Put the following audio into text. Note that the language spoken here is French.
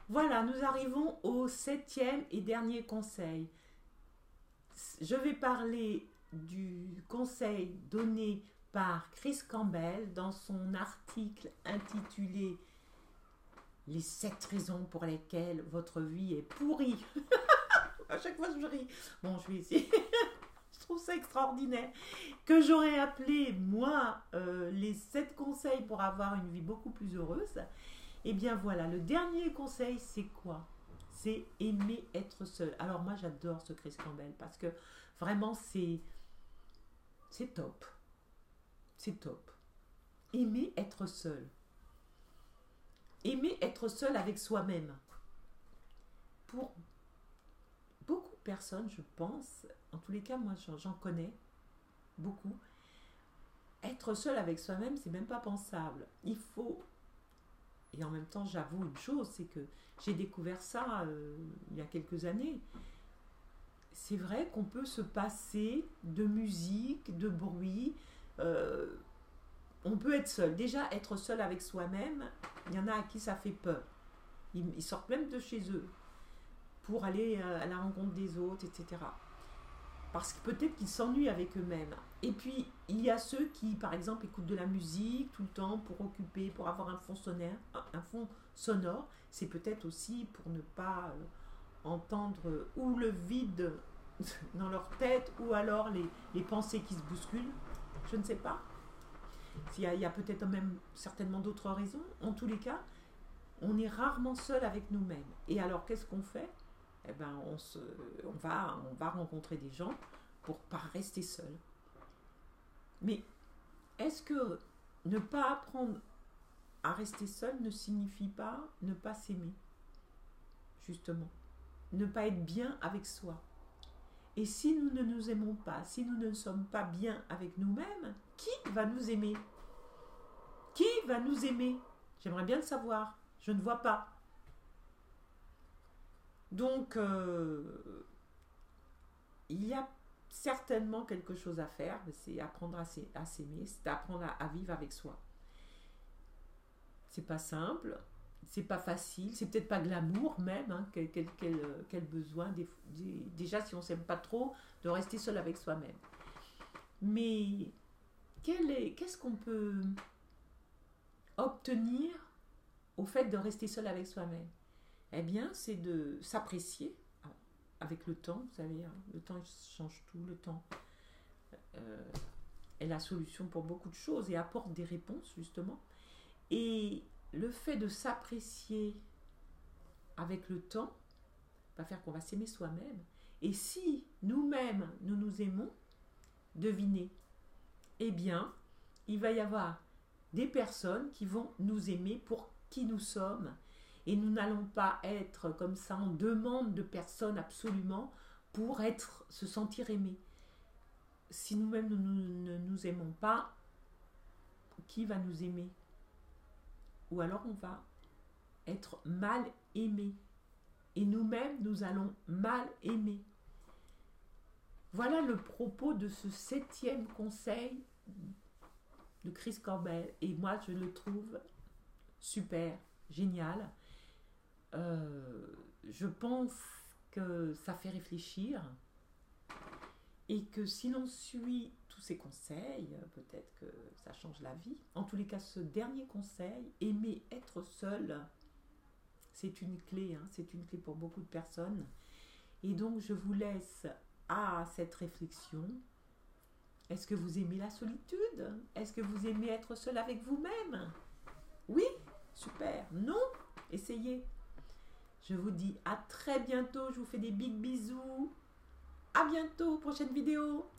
Voilà, nous arrivons au septième et dernier conseil. Je vais parler du conseil donné par Chris Campbell dans son article intitulé Les 7 raisons pour lesquelles votre vie est pourrie. À chaque fois, je ris. Bon, je vais essayer. Je trouve ça extraordinaire. Que j'aurais appelé, moi, les 7 conseils pour avoir une vie beaucoup plus heureuse. Eh bien voilà, le dernier conseil, c'est quoi? C'est aimer être seul. Alors moi, j'adore ce Chris Campbell parce que vraiment, c'est top. C'est top. Aimer être seul. Aimer être seul avec soi-même. Pour beaucoup de personnes, je pense, en tous les cas, moi, j'en connais beaucoup. Être seul avec soi-même, c'est même pas pensable. Il faut. Et en même temps, j'avoue une chose, c'est que j'ai découvert ça il y a quelques années. C'est vrai qu'on peut se passer de musique, de bruit. euh, on peut être seul. Déjà, être seul avec soi-même, il y en a à qui ça fait peur. Ils sortent même de chez eux pour aller à la rencontre des autres, etc. Parce que peut-être qu'ils s'ennuient avec eux-mêmes. Et puis, il y a ceux qui, par exemple, écoutent de la musique tout le temps pour occuper, pour avoir un fond sonore. C'est peut-être aussi pour ne pas entendre ou le vide dans leur tête ou alors les pensées qui se bousculent. Je ne sais pas. Il y a peut-être même certainement d'autres raisons. En tous les cas, on est rarement seul avec nous-mêmes. Et alors, qu'est-ce qu'on fait? Eh ben, on va rencontrer des gens pour pas rester seul. Mais est-ce que ne pas apprendre à rester seul ne signifie pas ne pas s'aimer, justement? Ne pas être bien avec soi. Et si nous ne nous aimons pas, si nous ne sommes pas bien avec nous-mêmes, qui va nous aimer? Qui va nous aimer? J'aimerais bien le savoir. Je ne vois pas. Donc, il y a certainement quelque chose à faire, c'est apprendre à s'aimer, c'est apprendre à vivre avec soi. C'est pas simple, c'est pas facile, c'est peut-être pas glamour même, hein, quel besoin, déjà si on s'aime pas trop, de rester seul avec soi-même. Mais qu'est-ce qu'on peut obtenir au fait de rester seul avec soi-même? Eh bien, c'est de s'apprécier avec le temps, vous savez, hein, le temps change tout, le temps euh, est la solution pour beaucoup de choses et apporte des réponses, justement. Et le fait de s'apprécier avec le temps va faire qu'on va s'aimer soi-même. Et si nous-mêmes, nous nous aimons, devinez, eh bien, il va y avoir des personnes qui vont nous aimer pour qui nous sommes. Et nous n'allons pas être comme ça en demande de personnes absolument pour se sentir aimés. Si nous-mêmes nous ne nous aimons pas, qui va nous aimer? Ou alors on va être mal aimés. Et nous-mêmes, nous allons mal aimer. Voilà le propos de ce septième conseil de Chris Campbell. Et moi, je le trouve super, génial. Je pense que ça fait réfléchir et que si l'on suit tous ces conseils, peut-être que ça change la vie. En tous les cas, ce dernier conseil, aimer être seul, c'est une clé, hein, c'est une clé pour beaucoup de personnes. Et donc, je vous laisse à cette réflexion. Est-ce que vous aimez la solitude? Est-ce que vous aimez être seul avec vous-même? Oui? Super. Non? Essayez. Je vous dis à très bientôt. Je vous fais des big bisous. À bientôt. Prochaine vidéo.